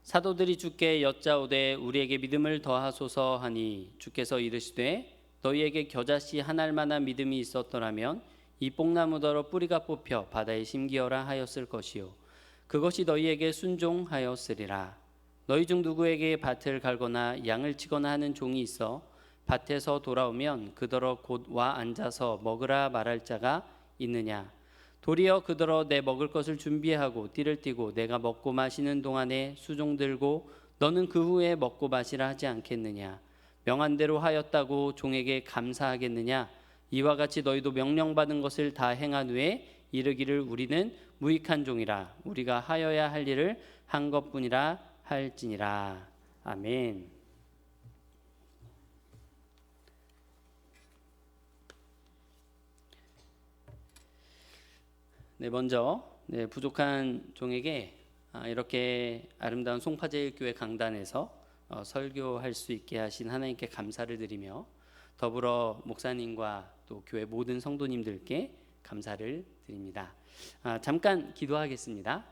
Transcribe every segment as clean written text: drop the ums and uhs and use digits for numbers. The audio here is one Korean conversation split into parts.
사도들이 주께 여짜오되 우리에게 믿음을 더하소서 하니 주께서 이르시되 너희에게 겨자씨 한 알만한 믿음이 있었더라면 이 뽕나무더러 뿌리가 뽑혀 바다에 심기어라 하였을 것이요 그것이 너희에게 순종하였으리라. 너희 중 누구에게 밭을 갈거나 양을 치거나 하는 종이 있어 밭에서 돌아오면 그더러 곧 와 앉아서 먹으라 말할 자가 있느냐? 도리어 그더러 내 먹을 것을 준비하고 띠를 띠고 내가 먹고 마시는 동안에 수종 들고 너는 그 후에 먹고 마시라 하지 않겠느냐? 명한 대로 하였다고 종에게 감사하겠느냐? 이와 같이 너희도 명령받은 것을 다 행한 후에 이르기를 우리는 무익한 종이라 우리가 하여야 할 일을 한 것뿐이라 할지니라. 아멘. 먼저 부족한 종에게 이렇게 아름다운 송파제일교회 강단에서 설교할 수 있게 하신 하나님께 감사를 드리며 더불어 목사님과 또 교회 모든 성도님들께 감사를 드립니다. 잠깐 기도하겠습니다.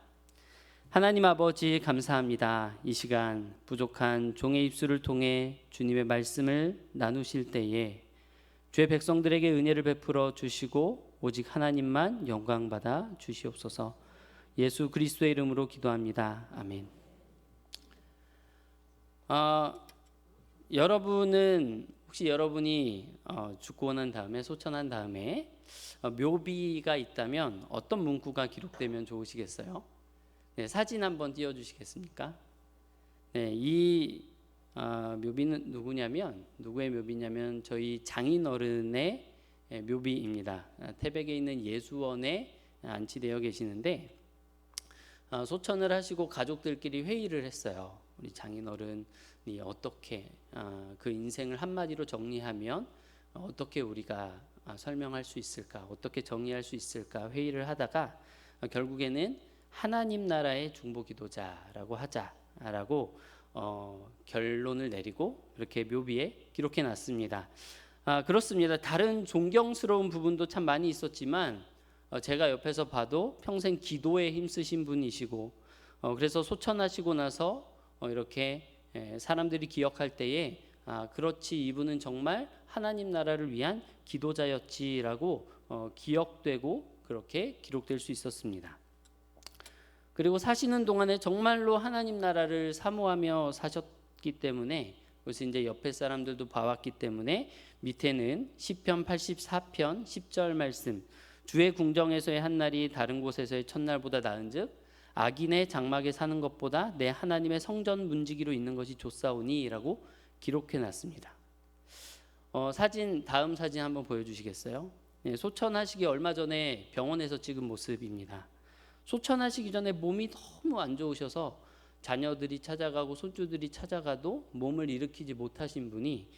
하나님 아버지 감사합니다. 이 시간 부족한 종의 입술을 통해 주님의 말씀을 나누실 때에 주의 백성들에게 은혜를 베풀어 주시고 오직 하나님만 영광받아 주시옵소서. 예수 그리스도의 이름으로 기도합니다. 아멘. 여러분은 혹시 여러분이 죽고 난 다음에 소천한 다음에 묘비가 있다면 어떤 문구가 기록되면 좋으시겠어요? 사진 한번 띄워주시겠습니까? 이 묘비는 누구의 묘비냐면 저희 장인어른의 묘비입니다. 태백에 있는 예수원에 안치되어 계시는데 소천을 하시고 가족들끼리 회의를 했어요. 우리 장인어른이 어떻게 그 인생을 한마디로 정리하면 어떻게 우리가 설명할 수 있을까, 어떻게 정리할 수 있을까 회의를 하다가 결국에는 하나님 나라의 중보기도자라고 하자라고 결론을 내리고 이렇게 묘비에 기록해 놨습니다. 그렇습니다. 다른 존경스러운 부분도 참 많이 있었지만 제가 옆에서 봐도 평생 기도에 힘쓰신 분이시고 그래서 소천하시고 나서 이렇게 사람들이 기억할 때에 그렇지 이분은 정말 하나님 나라를 위한 기도자였지라고 기억되고 그렇게 기록될 수 있었습니다. 그리고 사시는 동안에 정말로 하나님 나라를 사모하며 사셨기 때문에 그래서 이제 옆에 사람들도 봐왔기 때문에 밑에는 시편 84편 10절 말씀 주의 궁정에서의 한 날이 다른 곳에서의 첫날보다 나은즉 악인의 장막에 사는 것보다 내 하나님의 성전 문지기로 있는 것이 좋사오니 라고 기록해놨습니다. 다음 사진 한번 보여주시겠어요? 소천하시기 얼마 전에 병원에서 찍은 모습입니다. 소천하시기 전에 몸이 너무 안 좋으셔서 자녀들이 찾아가고 손주들이 찾아가도 몸을 일으키지 못하신 분이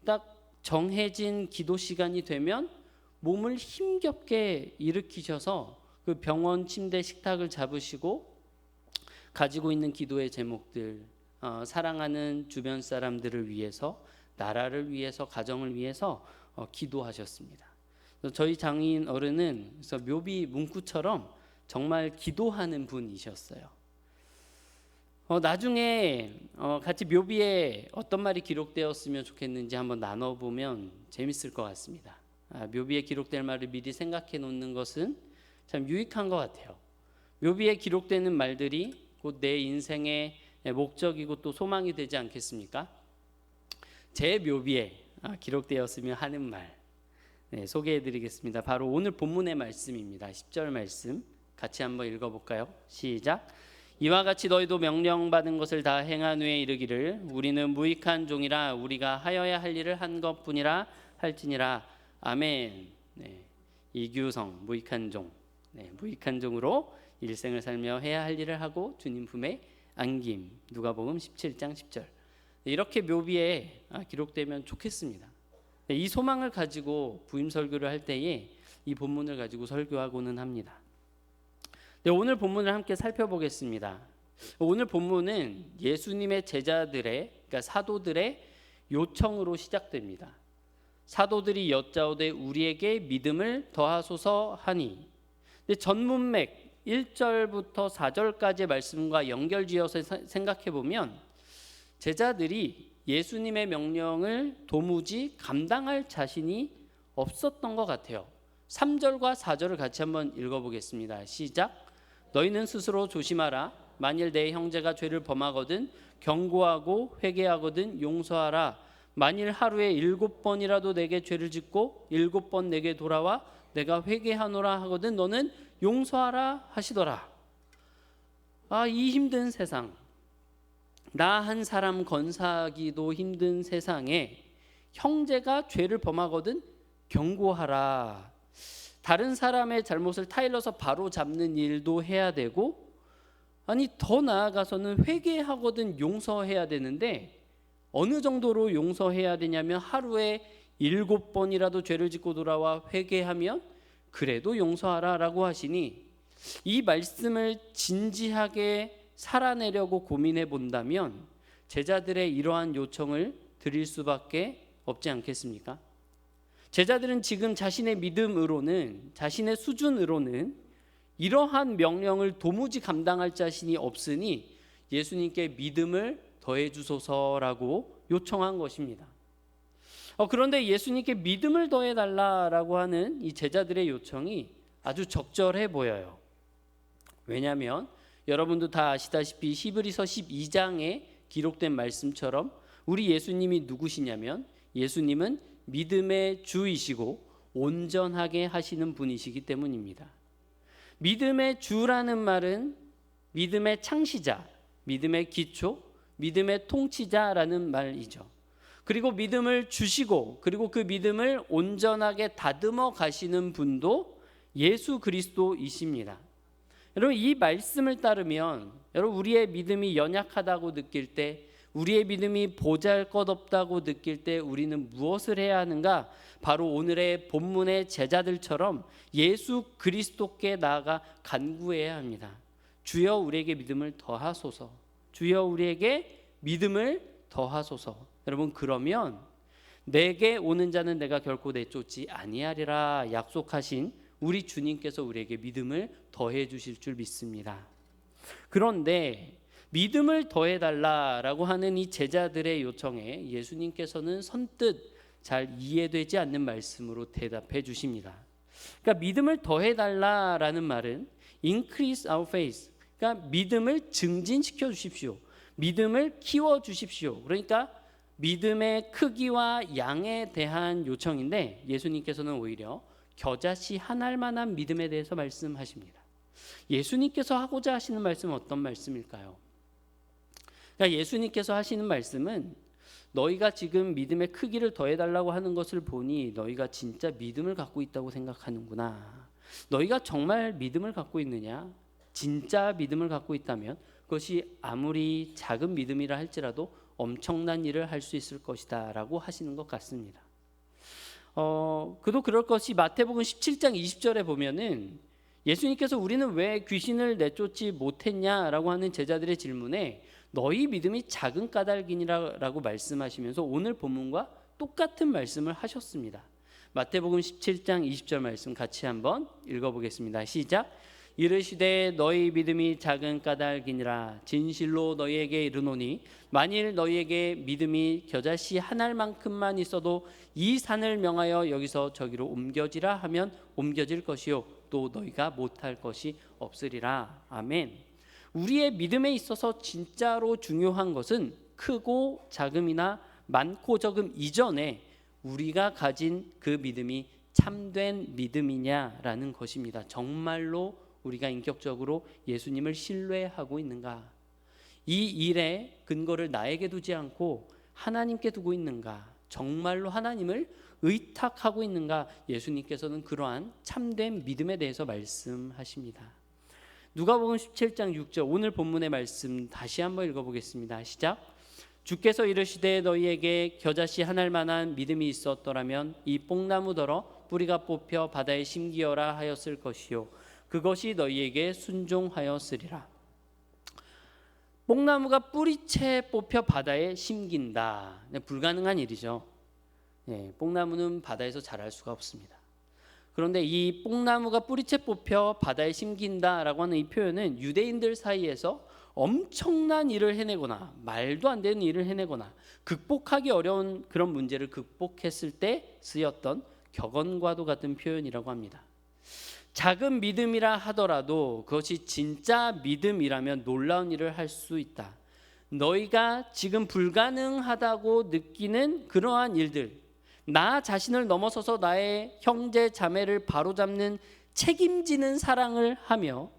딱 정해진 기도 시간이 되면 몸을 힘겹게 일으키셔서 그 병원 침대 식탁을 잡으시고 가지고 있는 기도의 제목들 사랑하는 주변 사람들을 위해서 나라를 위해서 가정을 위해서 기도하셨습니다. 저희 장인 어른은 그래서 묘비 문구처럼 정말 기도하는 분이셨어요. 나중에 같이 묘비에 어떤 말이 기록되었으면 좋겠는지 한번 나눠보면 재밌을 것 같습니다. 묘비에 기록될 말을 미리 생각해 놓는 것은 참 유익한 것 같아요. 묘비에 기록되는 말들이 곧 내 인생의 목적이고 또 소망이 되지 않겠습니까? 제 묘비에 기록되었으면 하는 말 소개해 드리겠습니다. 바로 오늘 본문의 말씀입니다. 10절 말씀 같이 한번 읽어볼까요? 시작. 이와 같이 너희도 명령받은 것을 다 행한 후에 이르기를 우리는 무익한 종이라 우리가 하여야 할 일을 한 것뿐이라 할지니라. 아멘. 이규성 무익한 종. 무익한 종으로 일생을 살며 해야 할 일을 하고 주님 품에 안김. 누가복음 17장 10절. 이렇게 묘비에 기록되면 좋겠습니다. 이 소망을 가지고 부임 설교를 할 때에 이 본문을 가지고 설교하고는 합니다. 오늘 본문을 함께 살펴보겠습니다. 오늘 본문은 예수님의 제자들의 그러니까 사도들의 요청으로 시작됩니다. 사도들이 여짜오되 우리에게 믿음을 더하소서 하니. 전문맥 1절부터 4절까지의 말씀과 연결지어서 생각해 보면 제자들이 예수님의 명령을 도무지 감당할 자신이 없었던 것 같아요. 3절과 4절을 같이 한번 읽어보겠습니다. 시작. 너희는 스스로 조심하라. 만일 내 형제가 죄를 범하거든 경고하고 회개하거든 용서하라. 만일 하루에 7번이라도 내게 죄를 짓고 7번 내게 돌아와 내가 회개하노라 하거든 너는 용서하라 하시더라. 이 힘든 세상, 나 한 사람 건사하기도 힘든 세상에 형제가 죄를 범하거든 경고하라. 다른 사람의 잘못을 타일러서 바로 잡는 일도 해야 되고, 더 나아가서는 회개하거든 용서해야 되는데 어느 정도로 용서해야 되냐면 하루에 7번이라도 죄를 짓고 돌아와 회개하면 그래도 용서하라 라고 하시니, 이 말씀을 진지하게 살아내려고 고민해 본다면 제자들의 이러한 요청을 드릴 수밖에 없지 않겠습니까? 제자들은 지금 자신의 믿음으로는, 자신의 수준으로는 이러한 명령을 도무지 감당할 자신이 없으니 예수님께 믿음을 더해 주소서라고 요청한 것입니다. 그런데 예수님께 믿음을 더해 달라라고 하는 이 제자들의 요청이 아주 적절해 보여요. 왜냐하면 여러분도 다 아시다시피 히브리서 12장에 기록된 말씀처럼 우리 예수님이 누구시냐면 예수님은 믿음의 주이시고 온전하게 하시는 분이시기 때문입니다. 믿음의 주라는 말은 믿음의 창시자, 믿음의 기초, 믿음의 통치자라는 말이죠. 그리고 믿음을 주시고 그리고 그 믿음을 온전하게 다듬어 가시는 분도 예수 그리스도이십니다. 여러분, 이 말씀을 따르면 여러분 우리의 믿음이 연약하다고 느낄 때, 우리의 믿음이 보잘것없다고 느낄 때 우리는 무엇을 해야 하는가? 바로 오늘의 본문의 제자들처럼 예수 그리스도께 나아가 간구해야 합니다. 주여 우리에게 믿음을 더하소서. 주여 우리에게 믿음을 더하소서. 여러분, 그러면 내게 오는 자는 내가 결코 내쫓지 아니하리라 약속하신 우리 주님께서 우리에게 믿음을 더해 주실 줄 믿습니다. 그런데 믿음을 더해달라라고 하는 이 제자들의 요청에 예수님께서는 선뜻 잘 이해되지 않는 말씀으로 대답해 주십니다. 그러니까 믿음을 더해달라라는 말은 increase our faith, 그러니까 믿음을 증진시켜 주십시오. 믿음을 키워 주십시오. 그러니까 믿음의 크기와 양에 대한 요청인데 예수님께서는 오히려 겨자씨 한 알만한 믿음에 대해서 말씀하십니다. 예수님께서 하고자 하시는 말씀은 어떤 말씀일까요? 그러니까 예수님께서 하시는 말씀은 너희가 지금 믿음의 크기를 더해달라고 하는 것을 보니 너희가 진짜 믿음을 갖고 있다고 생각하는구나. 너희가 정말 믿음을 갖고 있느냐? 진짜 믿음을 갖고 있다면 그것이 아무리 작은 믿음이라 할지라도 엄청난 일을 할 수 있을 것이다 라고 하시는 것 같습니다. 그도 그럴 것이 마태복음 17장 20절에 보면은 예수님께서 우리는 왜 귀신을 내쫓지 못했냐라고 하는 제자들의 질문에 너희 믿음이 작은 까닭이니라고 말씀하시면서 오늘 본문과 똑같은 말씀을 하셨습니다. 마태복음 17장 20절 말씀 같이 한번 읽어보겠습니다. 시작. 이르시되 너희 믿음이 작은 까닭이니라. 진실로 너희에게 이르노니 만일 너희에게 믿음이 겨자씨 한 알만큼만 있어도 이 산을 명하여 여기서 저기로 옮겨지라 하면 옮겨질 것이요 또 너희가 못할 것이 없으리라. 아멘. 우리의 믿음에 있어서 진짜로 중요한 것은 크고 작음이나 많고 적음 이전에 우리가 가진 그 믿음이 참된 믿음이냐라는 것입니다. 정말로 우리가 인격적으로 예수님을 신뢰하고 있는가? 이 일에 근거를 나에게 두지 않고 하나님께 두고 있는가? 정말로 하나님을 의탁하고 있는가? 예수님께서는 그러한 참된 믿음에 대해서 말씀하십니다. 누가복음 17장 6절 오늘 본문의 말씀 다시 한번 읽어보겠습니다. 시작. 주께서 이르시되 너희에게 겨자씨 한 알만한 믿음이 있었더라면 이 뽕나무더러 뿌리가 뽑혀 바다에 심기어라 하였을 것이요 그것이 너희에게 순종하였으리라. 뽕나무가 뿌리채 뽑혀 바다에 심긴다. 불가능한 일이죠. 뽕나무는 바다에서 자랄 수가 없습니다. 그런데 이 뽕나무가 뿌리채 뽑혀 바다에 심긴다라고 하는 이 표현은 유대인들 사이에서 엄청난 일을 해내거나 말도 안 되는 일을 해내거나 극복하기 어려운 그런 문제를 극복했을 때 쓰였던 격언과도 같은 표현이라고 합니다. 작은 믿음이라 하더라도 그것이 진짜 믿음이라면 놀라운 일을 할 수 있다. 너희가 지금 불가능하다고 느끼는 그러한 일들, 나 자신을 넘어서서 나의 형제 자매를 바로잡는 책임지는 사랑을 하며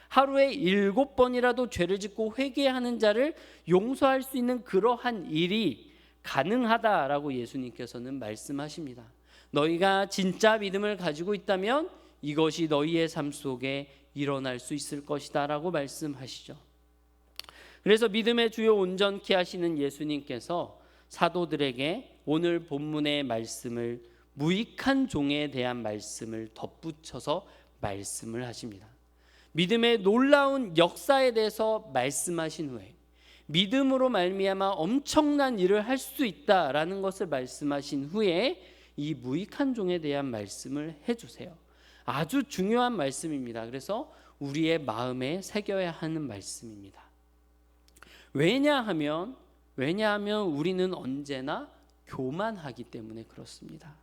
하루에 7번이라도 죄를 짓고 회개하는 자를 용서할 수 있는 그러한 일이 가능하다라고 예수님께서는 말씀하십니다. 너희가 진짜 믿음을 가지고 있다면 이것이 너희의 삶 속에 일어날 수 있을 것이다 라고 말씀하시죠. 그래서 믿음의 주요 온전케 하시는 예수님께서 사도들에게 오늘 본문의 말씀을 무익한 종에 대한 말씀을 덧붙여서 말씀을 하십니다. 믿음의 놀라운 역사에 대해서 말씀하신 후에 믿음으로 말미암아 엄청난 일을 할 수 있다라는 것을 말씀하신 후에 이 무익한 종에 대한 말씀을 해주세요. 아주 중요한 말씀입니다. 그래서 우리의 마음에 새겨야 하는 말씀입니다. 왜냐하면 우리는 언제나 교만하기 때문에 그렇습니다.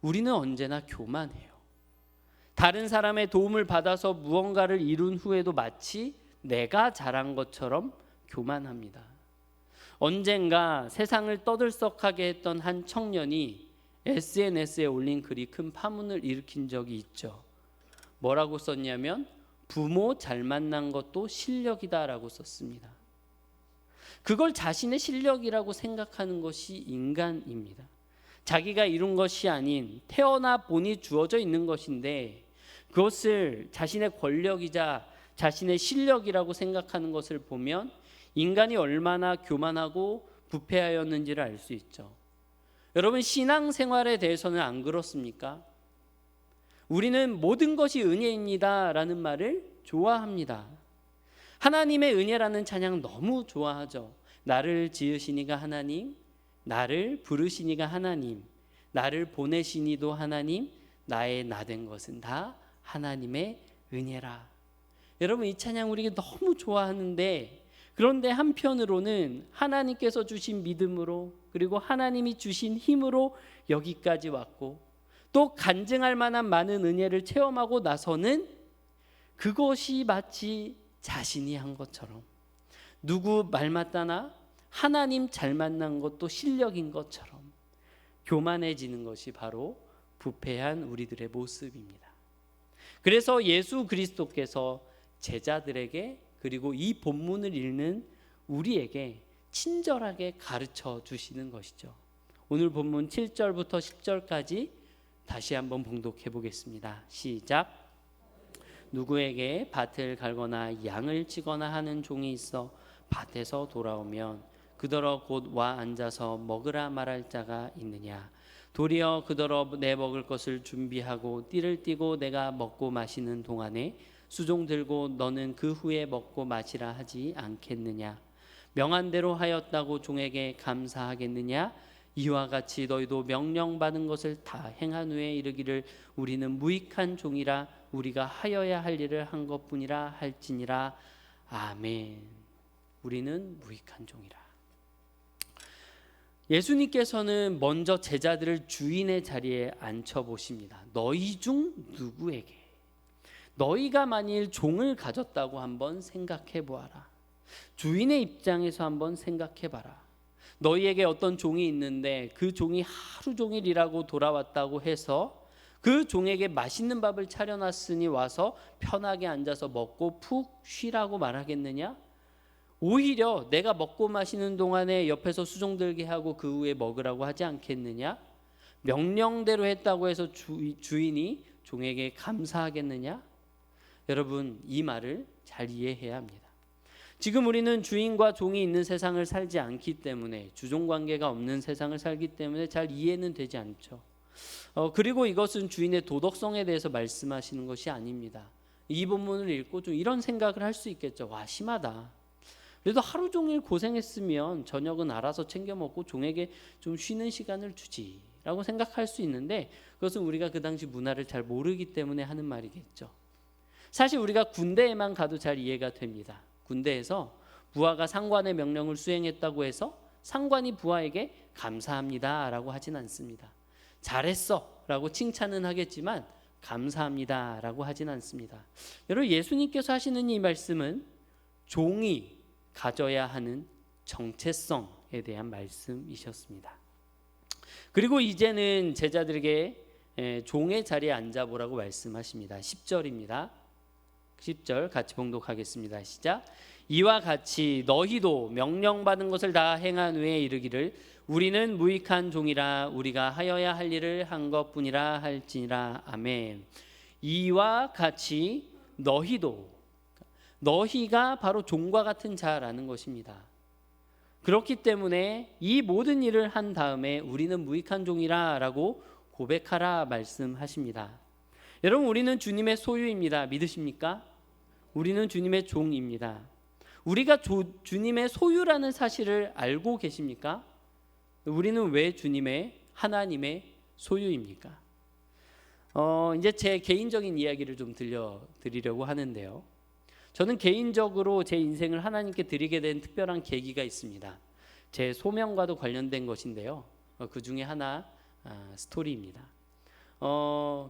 우리는 언제나 교만해요. 다른 사람의 도움을 받아서 무언가를 이룬 후에도 마치 내가 잘한 것처럼 교만합니다. 언젠가 세상을 떠들썩하게 했던 한 청년이 SNS에 올린 글이 큰 파문을 일으킨 적이 있죠. 뭐라고 썼냐면 부모 잘 만난 것도 실력이다라고 썼습니다. 그걸 자신의 실력이라고 생각하는 것이 인간입니다. 자기가 이룬 것이 아닌 태어나 보니 주어져 있는 것인데 그것을 자신의 권력이자 자신의 실력이라고 생각하는 것을 보면 인간이 얼마나 교만하고 부패하였는지를 알 수 있죠. 여러분, 신앙생활에 대해서는 안 그렇습니까? 우리는 모든 것이 은혜입니다 라는 말을 좋아합니다. 하나님의 은혜라는 찬양 너무 좋아하죠. 나를 지으시니가 하나님, 나를 부르시니가 하나님, 나를 보내시니도 하나님, 나의 나 된 것은 다 하나님의 은혜라. 여러분, 이 찬양 우리가 너무 좋아하는데 그런데 한편으로는 하나님께서 주신 믿음으로 그리고 하나님이 주신 힘으로 여기까지 왔고 또 간증할 만한 많은 은혜를 체험하고 나서는 그것이 마치 자신이 한 것처럼 누구 말 맞다나 하나님 잘 만난 것도 실력인 것처럼 교만해지는 것이 바로 부패한 우리들의 모습입니다. 그래서 예수 그리스도께서 제자들에게 그리고 이 본문을 읽는 우리에게 친절하게 가르쳐 주시는 것이죠. 오늘 본문 7절부터 10절까지 다시 한번 봉독해 보겠습니다. 시작. 누구에게 밭을 갈거나 양을 치거나 하는 종이 있어 밭에서 돌아오면 그더러 곧 와 앉아서 먹으라 말할 자가 있느냐? 도리어 그더러 내 먹을 것을 준비하고 띠를 띠고 내가 먹고 마시는 동안에 수종 들고 너는 그 후에 먹고 마시라 하지 않겠느냐? 명한 대로 하였다고 종에게 감사하겠느냐? 이와 같이 너희도 명령받은 것을 다 행한 후에 이르기를 우리는 무익한 종이라 우리가 하여야 할 일을 한 것뿐이라 할지니라. 아멘. 우리는 무익한 종이라. 예수님께서는 먼저 제자들을 주인의 자리에 앉혀보십니다. 너희 중 누구에게? 너희가 만일 종을 가졌다고 한번 생각해 보아라. 주인의 입장에서 한번 생각해 봐라. 너희에게 어떤 종이 있는데 그 종이 하루 종일 일하고 돌아왔다고 해서 그 종에게 맛있는 밥을 차려놨으니 와서 편하게 앉아서 먹고 푹 쉬라고 말하겠느냐? 오히려 내가 먹고 마시는 동안에 옆에서 수종 들게 하고 그 후에 먹으라고 하지 않겠느냐? 명령대로 했다고 해서 주인이 종에게 감사하겠느냐? 여러분, 이 말을 잘 이해해야 합니다. 지금 우리는 주인과 종이 있는 세상을 살지 않기 때문에 주종관계가 없는 세상을 살기 때문에 잘 이해는 되지 않죠. 그리고 이것은 주인의 도덕성에 대해서 말씀하시는 것이 아닙니다. 이 본문을 읽고 좀 이런 생각을 할 수 있겠죠. 와, 심하다. 그래도 하루 종일 고생했으면 저녁은 알아서 챙겨 먹고 종에게 좀 쉬는 시간을 주지. 라고 생각할 수 있는데 그것은 우리가 그 당시 문화를 잘 모르기 때문에 하는 말이겠죠. 사실 우리가 군대에만 가도 잘 이해가 됩니다. 군대에서 부하가 상관의 명령을 수행했다고 해서 상관이 부하에게 감사합니다 라고 하진 않습니다. 잘했어 라고 칭찬은 하겠지만 감사합니다 라고 하진 않습니다. 여러분, 예수님께서 하시는 이 말씀은 종이 가져야 하는 정체성에 대한 말씀이셨습니다. 그리고 이제는 제자들에게 종의 자리에 앉아보라고 말씀하십니다. 10절입니다. 10절 같이 봉독하겠습니다. 시작. 이와 같이 너희도 명령받은 것을 다 행한 후에 이르기를 우리는 무익한 종이라 우리가 하여야 할 일을 한 것뿐이라 할지니라. 아멘. 이와 같이 너희도, 너희가 바로 종과 같은 자라는 것입니다. 그렇기 때문에 이 모든 일을 한 다음에 우리는 무익한 종이라 라고 고백하라 말씀하십니다. 여러분, 우리는 주님의 소유입니다. 믿으십니까? 우리는 주님의 종입니다. 우리가 주님의 소유라는 사실을 알고 계십니까? 우리는 왜 주님의, 하나님의 소유입니까? 이제 제 개인적인 이야기를 좀 들려드리려고 하는데요. 저는 개인적으로 제 인생을 하나님께 드리게 된 특별한 계기가 있습니다. 제 소명과도 관련된 것인데요. 그 중에 하나 스토리입니다.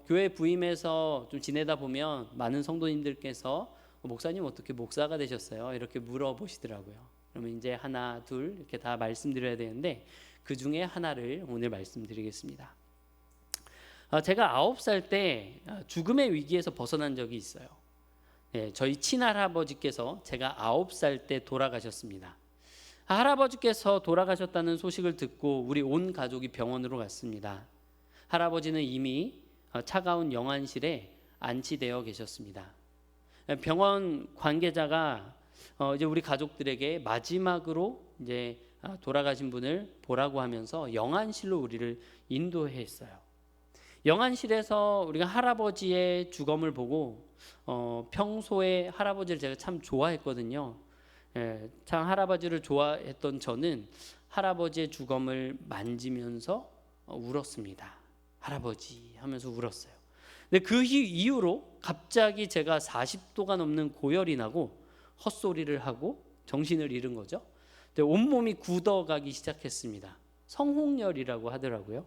교회 부임해서 좀 지내다 보면 많은 성도님들께서 목사님 어떻게 목사가 되셨어요? 이렇게 물어보시더라고요. 그러면 이제 하나, 둘 이렇게 다 말씀드려야 되는데 그 중에 하나를 오늘 말씀드리겠습니다. 제가 9살 때 죽음의 위기에서 벗어난 적이 있어요. 저희 친할아버지께서 제가 9살 때 돌아가셨습니다. 할아버지께서 돌아가셨다는 소식을 듣고 우리 온 가족이 병원으로 갔습니다. 할아버지는 이미 차가운 영안실에 안치되어 계셨습니다. 병원 관계자가 이제 우리 가족들에게 마지막으로 이제 돌아가신 분을 보라고 하면서 영안실로 우리를 인도했어요. 영안실에서 우리가 할아버지의 주검을 보고 평소에 할아버지를 제가 참 좋아했거든요. 참 할아버지를 좋아했던 저는 할아버지의 주검을 만지면서 울었습니다. 할아버지 하면서 울었어요. 근데 그 이후로 갑자기 제가 40도가 넘는 고열이 나고 헛소리를 하고 정신을 잃은 거죠. 온몸이 굳어가기 시작했습니다. 성홍열이라고 하더라고요.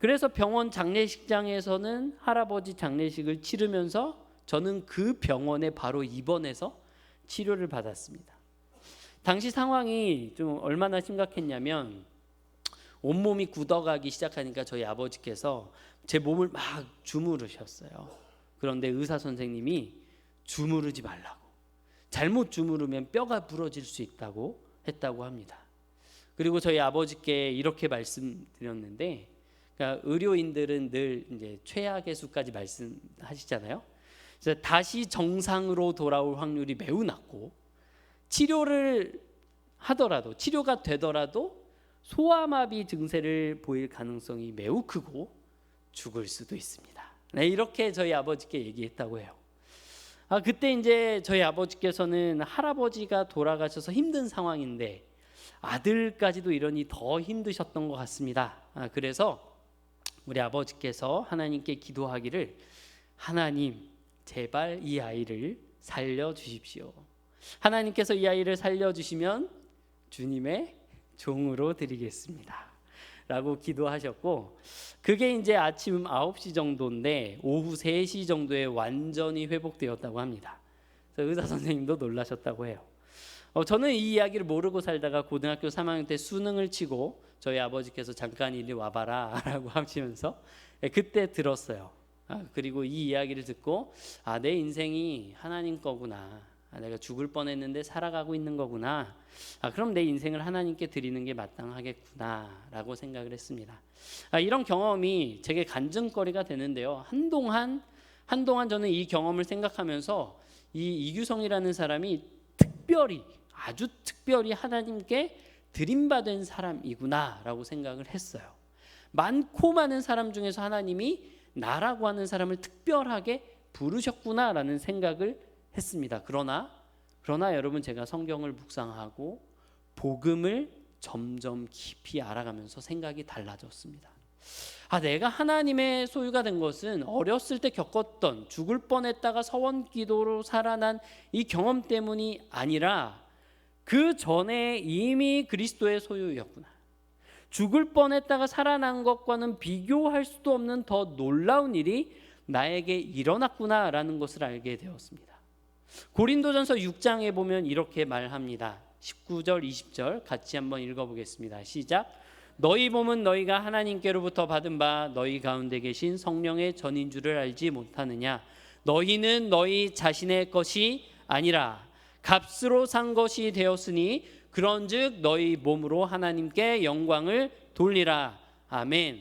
그래서 병원 장례식장에서는 할아버지 장례식을 치르면서 저는 그 병원에 바로 입원해서 치료를 받았습니다. 당시 상황이 좀 얼마나 심각했냐면 온몸이 굳어가기 시작하니까 저희 아버지께서 제 몸을 막 주무르셨어요. 그런데 의사 선생님이 주무르지 말라고, 잘못 주무르면 뼈가 부러질 수 있다고 했다고 합니다. 그리고 저희 아버지께 이렇게 말씀드렸는데, 그러니까 의료인들은 늘 이제 최악의 수까지 말씀하시잖아요. 그래서 다시 정상으로 돌아올 확률이 매우 낮고 치료를 하더라도, 치료가 되더라도 소아마비 증세를 보일 가능성이 매우 크고 죽을 수도 있습니다. 네, 이렇게 저희 아버지께 얘기했다고 해요. 그때 이제 저희 아버지께서는 할아버지가 돌아가셔서 힘든 상황인데 아들까지도 이러니 더 힘드셨던 것 같습니다. 그래서 우리 아버지께서 하나님께 기도하기를, 하나님 제발 이 아이를 살려주십시오. 하나님께서 이 아이를 살려주시면 주님의 종으로 드리겠습니다 라고 기도하셨고, 그게 이제 아침 9시 정도인데 오후 3시 정도에 완전히 회복되었다고 합니다. 그래서 의사 선생님도 놀라셨다고 해요. 저는 이 이야기를 모르고 살다가 고등학교 3학년 때 수능을 치고 저희 아버지께서 잠깐 이리 와봐라 라고 하시면서 그때 들었어요. 그리고 이 이야기를 듣고 내 인생이 하나님 거구나, 내가 죽을 뻔했는데 살아가고 있는 거구나, 그럼 내 인생을 하나님께 드리는 게 마땅하겠구나 라고 생각을 했습니다. 이런 경험이 제게 간증거리가 되는데요. 한동안 저는 이 경험을 생각하면서 이 이규성이라는 사람이 아주 특별히 하나님께 드림받은 사람이구나 라고 생각을 했어요. 많고 많은 사람 중에서 하나님이 나라고 하는 사람을 특별하게 부르셨구나 라는 생각을 했습니다. 그러나 여러분, 제가 성경을 묵상하고 복음을 점점 깊이 알아가면서 생각이 달라졌습니다. 내가 하나님의 소유가 된 것은 어렸을 때 겪었던 죽을 뻔했다가 서원기도로 살아난 이 경험 때문이 아니라 그 전에 이미 그리스도의 소유였구나. 죽을 뻔했다가 살아난 것과는 비교할 수도 없는 더 놀라운 일이 나에게 일어났구나라는 것을 알게 되었습니다. 고린도전서 6장에 보면 이렇게 말합니다. 19절 20절 같이 한번 읽어보겠습니다. 시작. 너희 몸은 너희가 하나님께로부터 받은 바 너희 가운데 계신 성령의 전인 줄을 알지 못하느냐. 너희는 너희 자신의 것이 아니라 값으로 산 것이 되었으니 그런즉 너희 몸으로 하나님께 영광을 돌리라. 아멘.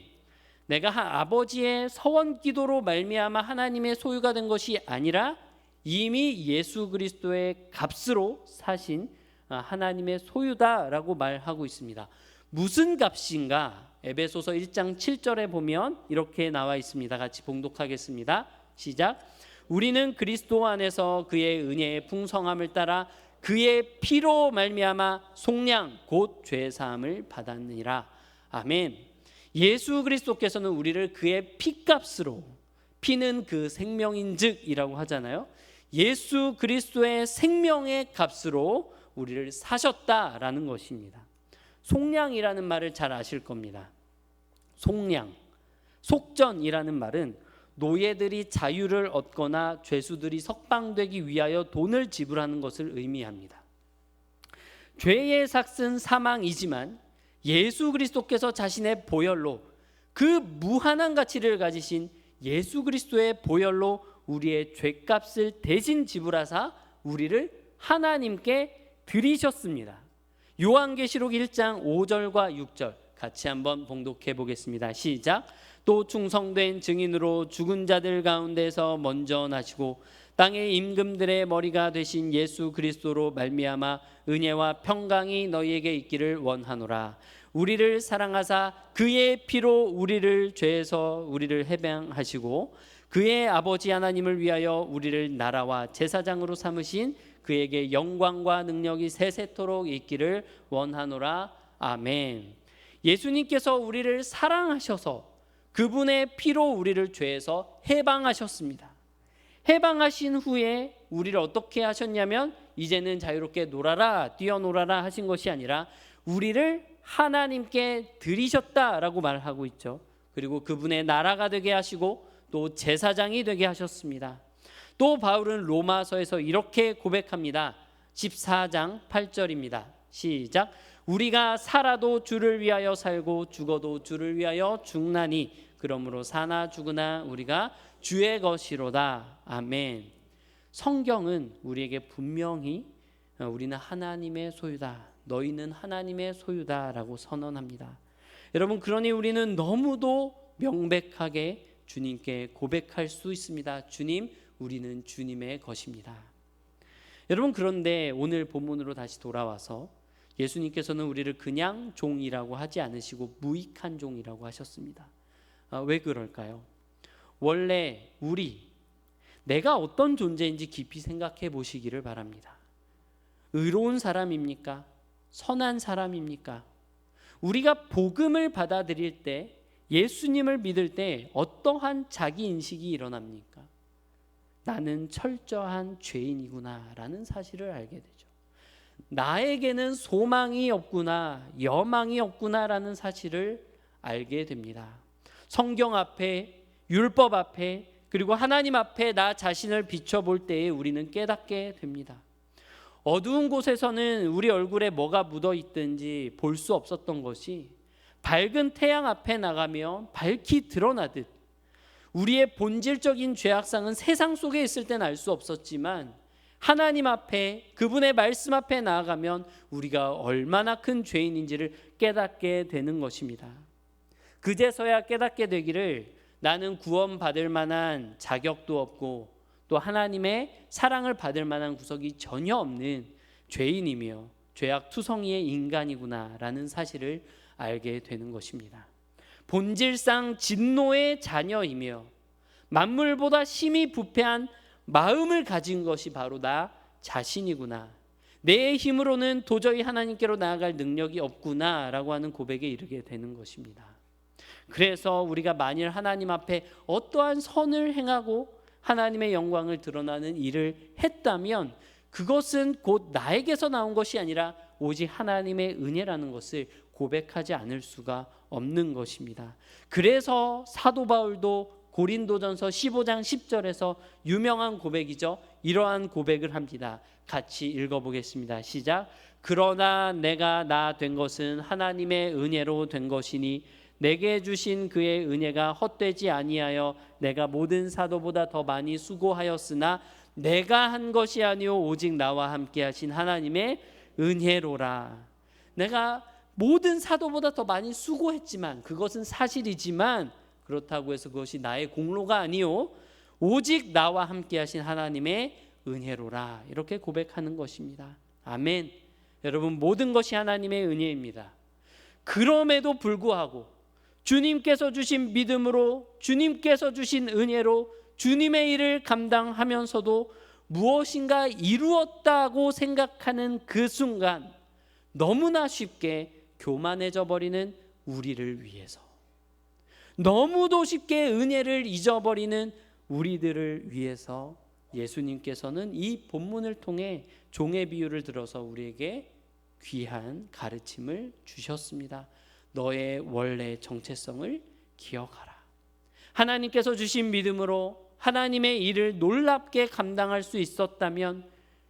내가 아버지의 서원 기도로 말미암아 하나님의 소유가 된 것이 아니라 이미 예수 그리스도의 값으로 사신 하나님의 소유다라고 말하고 있습니다. 무슨 값인가? 에베소서 1장 7절에 보면 이렇게 나와 있습니다. 같이 봉독하겠습니다. 시작. 우리는 그리스도 안에서 그의 은혜의 풍성함을 따라 그의 피로 말미암아 속량 곧 죄 사함을 받았느니라. 아멘. 예수 그리스도께서는 우리를 그의 피값으로, 피는 그 생명인즉이라고 하잖아요. 예수 그리스도의 생명의 값으로 우리를 사셨다라는 것입니다. 속량이라는 말을 잘 아실 겁니다. 속량, 속전이라는 말은 노예들이 자유를 얻거나 죄수들이 석방되기 위하여 돈을 지불하는 것을 의미합니다. 죄의 삭은 사망이지만 예수 그리스도께서 자신의 보혈로 그 무한한 가치를 가지신 예수 그리스도의 보혈로 우리의 죄값을 대신 지불하사 우리를 하나님께 드리셨습니다. 요한계시록 1장 5절과 6절 같이 한번 봉독해 보겠습니다. 시작. 또 충성된 증인으로 죽은 자들 가운데서 먼저 나시고 땅의 임금들의 머리가 되신 예수 그리스도로 말미암아 은혜와 평강이 너희에게 있기를 원하노라. 우리를 사랑하사 그의 피로 우리를 죄에서 우리를 해방하시고 그의 아버지 하나님을 위하여 우리를 나라와 제사장으로 삼으신 그에게 영광과 능력이 세세토록 있기를 원하노라. 아멘. 예수님께서 우리를 사랑하셔서 그분의 피로 우리를 죄에서 해방하셨습니다. 해방하신 후에 우리를 어떻게 하셨냐면 이제는 자유롭게 놀아라, 뛰어놀아라 하신 것이 아니라 우리를 하나님께 드리셨다라고 말하고 있죠. 그리고 그분의 나라가 되게 하시고 또 제사장이 되게 하셨습니다. 또 바울은 로마서에서 이렇게 고백합니다. 14장 8절입니다. 시작. 우리가 살아도 주를 위하여 살고 죽어도 주를 위하여 죽나니 그러므로 사나 죽으나 우리가 주의 것이로다. 아멘. 성경은 우리에게 분명히 우리는 하나님의 소유다, 너희는 하나님의 소유다라고 선언합니다. 여러분, 그러니 우리는 너무도 명백하게 주님께 고백할 수 있습니다. 주님, 우리는 주님의 것입니다. 여러분, 그런데 오늘 본문으로 다시 돌아와서 예수님께서는 우리를 그냥 종이라고 하지 않으시고 무익한 종이라고 하셨습니다. 왜 그럴까요? 원래 내가 어떤 존재인지 깊이 생각해 보시기를 바랍니다. 의로운 사람입니까? 선한 사람입니까? 우리가 복음을 받아들일 때, 예수님을 믿을 때 어떠한 자기 인식이 일어납니까? 나는 철저한 죄인이구나 라는 사실을 알게 되죠. 나에게는 소망이 없구나, 여망이 없구나 라는 사실을 알게 됩니다. 성경 앞에, 율법 앞에, 그리고 하나님 앞에 나 자신을 비춰볼 때에 우리는 깨닫게 됩니다. 어두운 곳에서는 우리 얼굴에 뭐가 묻어 있든지 볼 수 없었던 것이 밝은 태양 앞에 나가면 밝히 드러나듯 우리의 본질적인 죄악상은 세상 속에 있을 땐 알 수 없었지만 하나님 앞에, 그분의 말씀 앞에 나아가면 우리가 얼마나 큰 죄인인지를 깨닫게 되는 것입니다. 그제서야 깨닫게 되기를 나는 구원받을 만한 자격도 없고 또 하나님의 사랑을 받을 만한 구석이 전혀 없는 죄인이며 죄악투성이의 인간이구나라는 사실을 알게 되는 것입니다. 본질상 진노의 자녀이며 만물보다 심히 부패한 마음을 가진 것이 바로 나 자신이구나. 내 힘으로는 도저히 하나님께로 나아갈 능력이 없구나라고 하는 고백에 이르게 되는 것입니다. 그래서 우리가 만일 하나님 앞에 어떠한 선을 행하고 하나님의 영광을 드러나는 일을 했다면 그것은 곧 나에게서 나온 것이 아니라 오직 하나님의 은혜라는 것을 고백하지 않을 수가 없는 것입니다. 그래서 사도 바울도 고린도전서 15장 10절에서 유명한 고백이죠. 이러한 고백을 합니다. 같이 읽어보겠습니다. 시작. 그러나 내가 나 된 것은 하나님의 은혜로 된 것이니 내게 주신 그의 은혜가 헛되지 아니하여 내가 모든 사도보다 더 많이 수고하였으나 내가 한 것이 아니오 오직 나와 함께 하신 하나님의 은혜로라. 내가 모든 사도보다 더 많이 수고했지만 그것은 사실이지만 그렇다고 해서 그것이 나의 공로가 아니오 오직 나와 함께 하신 하나님의 은혜로라. 이렇게 고백하는 것입니다. 아멘. 여러분, 모든 것이 하나님의 은혜입니다. 그럼에도 불구하고 주님께서 주신 믿음으로 주님께서 주신 은혜로 주님의 일을 감당하면서도 무엇인가 이루었다고 생각하는 그 순간 너무나 쉽게 교만해져 버리는 우리를 위해서, 너무도 쉽게 은혜를 잊어버리는 우리들을 위해서 예수님께서는 이 본문을 통해 종의 비유를 들어서 우리에게 귀한 가르침을 주셨습니다. 너의 원래 정체성을 기억하라. 하나님께서 주신 믿음으로 하나님의 일을 놀랍게 감당할 수 있었다면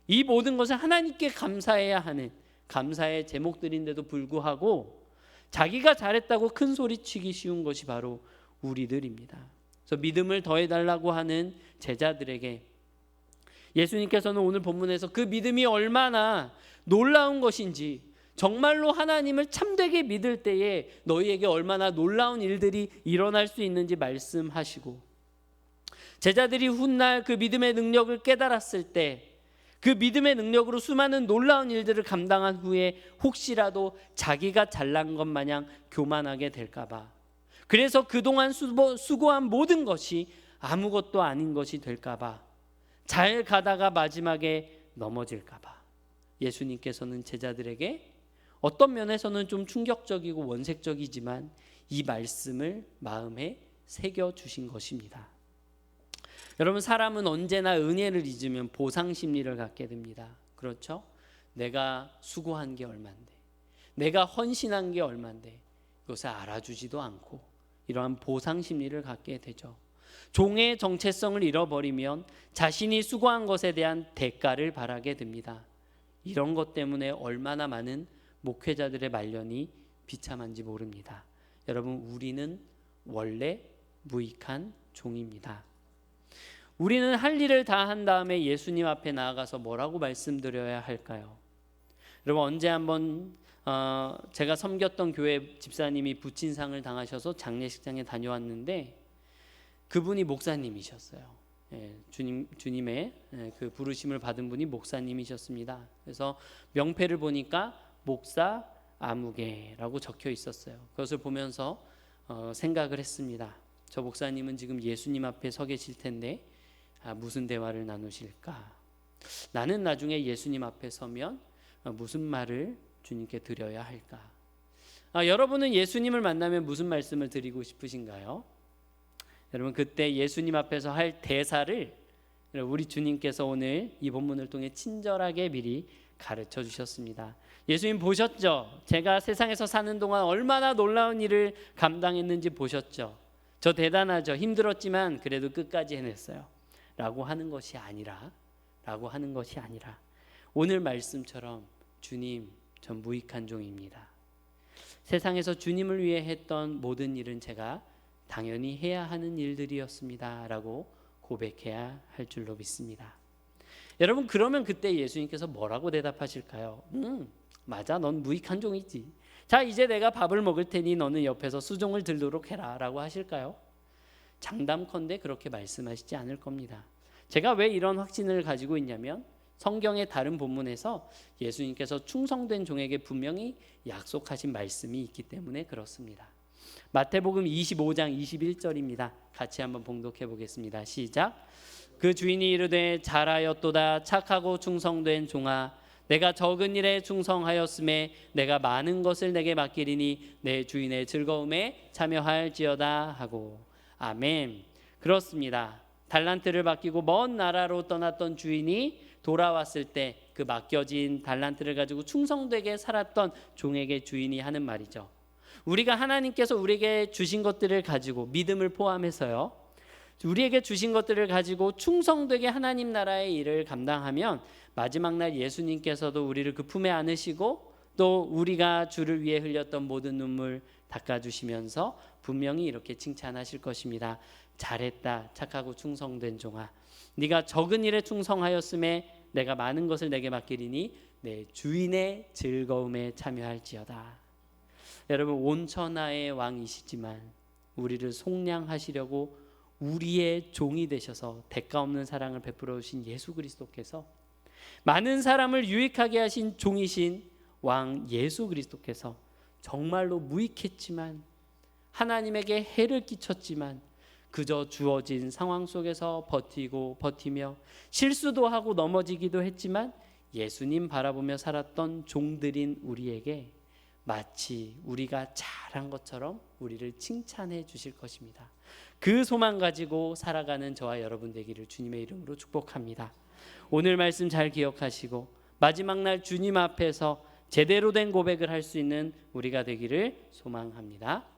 이 모든 것은 하나님께 감사해야 하는 감사의 제목들인데도 불구하고 자기가 잘했다고 큰 소리치기 쉬운 것이 바로 우리들입니다. 그래서 믿음을 더해달라고 하는 제자들에게 예수님께서는 오늘 본문에서 그 믿음이 얼마나 놀라운 것인지, 정말로 하나님을 참되게 믿을 때에 너희에게 얼마나 놀라운 일들이 일어날 수 있는지 말씀하시고, 제자들이 훗날 그 믿음의 능력을 깨달았을 때 그 믿음의 능력으로 수많은 놀라운 일들을 감당한 후에 혹시라도 자기가 잘난 것 마냥 교만하게 될까 봐, 그래서 그동안 수고한 모든 것이 아무것도 아닌 것이 될까 봐, 잘 가다가 마지막에 넘어질까 봐 예수님께서는 제자들에게 어떤 면에서는 좀 충격적이고 원색적이지만 이 말씀을 마음에 새겨주신 것입니다. 여러분, 사람은 언제나 은혜를 잊으면 보상 심리를 갖게 됩니다. 그렇죠? 내가 수고한 게 얼만데, 내가 헌신한 게 얼만데 그것을 알아주지도 않고 이러한 보상 심리를 갖게 되죠. 종의 정체성을 잃어버리면 자신이 수고한 것에 대한 대가를 바라게 됩니다. 이런 것 때문에 얼마나 많은 목회자들의 말년이 비참한지 모릅니다. 여러분, 우리는 원래 무익한 종입니다. 우리는 할 일을 다 한 다음에 예수님 앞에 나아가서 뭐라고 말씀드려야 할까요? 여러분, 언제 한번 제가 섬겼던 교회 집사님이 부친상을 당하셔서 장례식장에 다녀왔는데 그분이 목사님이셨어요. 주님의 그 부르심을 받은 분이 목사님이셨습니다. 그래서 명패를 보니까 목사 아무개라고 적혀 있었어요. 그것을 보면서 생각을 했습니다. 저 목사님은 지금 예수님 앞에 서 계실 텐데 무슨 대화를 나누실까? 나는 나중에 예수님 앞에 서면 무슨 말을 주님께 드려야 할까? 여러분은 예수님을 만나면 무슨 말씀을 드리고 싶으신가요? 여러분, 그때 예수님 앞에서 할 대사를 우리 주님께서 오늘 이 본문을 통해 친절하게 미리 가르쳐 주셨습니다. 예수님 보셨죠? 제가 세상에서 사는 동안 얼마나 놀라운 일을 감당했는지 보셨죠? 저 대단하죠? 힘들었지만 그래도 끝까지 해냈어요. 라고 하는 것이 아니라 오늘 말씀처럼 주님, 전 무익한 종입니다. 세상에서 주님을 위해 했던 모든 일은 제가 당연히 해야 하는 일들이었습니다. 라고 고백해야 할 줄로 믿습니다. 여러분, 그러면 그때 예수님께서 뭐라고 대답하실까요? 맞아, 넌 무익한 종이지. 자, 이제 내가 밥을 먹을 테니 너는 옆에서 수종을 들도록 해라 라고 하실까요? 장담컨대 그렇게 말씀하시지 않을 겁니다. 제가 왜 이런 확신을 가지고 있냐면 성경의 다른 본문에서 예수님께서 충성된 종에게 분명히 약속하신 말씀이 있기 때문에 그렇습니다. 마태복음 25장 21절입니다. 같이 한번 봉독해 보겠습니다. 시작. 그 주인이 이르되 잘하였도다 착하고 충성된 종아, 내가 적은 일에 충성하였음에 내가 많은 것을 내게 맡기리니 내 주인의 즐거움에 참여할지어다 하고. 아멘. 그렇습니다. 달란트를 맡기고 먼 나라로 떠났던 주인이 돌아왔을 때 그 맡겨진 달란트를 가지고 충성되게 살았던 종에게 주인이 하는 말이죠. 우리가 하나님께서 우리에게 주신 것들을 가지고, 믿음을 포함해서요, 우리에게 주신 것들을 가지고 충성되게 하나님 나라의 일을 감당하면 마지막 날 예수님께서도 우리를 그 품에 안으시고 또 우리가 주를 위해 흘렸던 모든 눈물 닦아주시면서 분명히 이렇게 칭찬하실 것입니다. 잘했다 착하고 충성된 종아, 네가 적은 일에 충성하였음에 내가 많은 것을 내게 맡기리니 내 주인의 즐거움에 참여할지어다. 여러분, 온 천하의 왕이시지만 우리를 속량하시려고 우리의 종이 되셔서 대가 없는 사랑을 베풀어 주신 예수 그리스도께서, 많은 사람을 유익하게 하신 종이신 왕 예수 그리스도께서 정말로 무익했지만, 하나님에게 해를 끼쳤지만 그저 주어진 상황 속에서 버티며 실수도 하고 넘어지기도 했지만 예수님 바라보며 살았던 종들인 우리에게 마치 우리가 잘한 것처럼 우리를 칭찬해 주실 것입니다. 그 소망 가지고 살아가는 저와 여러분 되기를 주님의 이름으로 축복합니다. 오늘 말씀 잘 기억하시고 마지막 날 주님 앞에서 제대로 된 고백을 할 수 있는 우리가 되기를 소망합니다.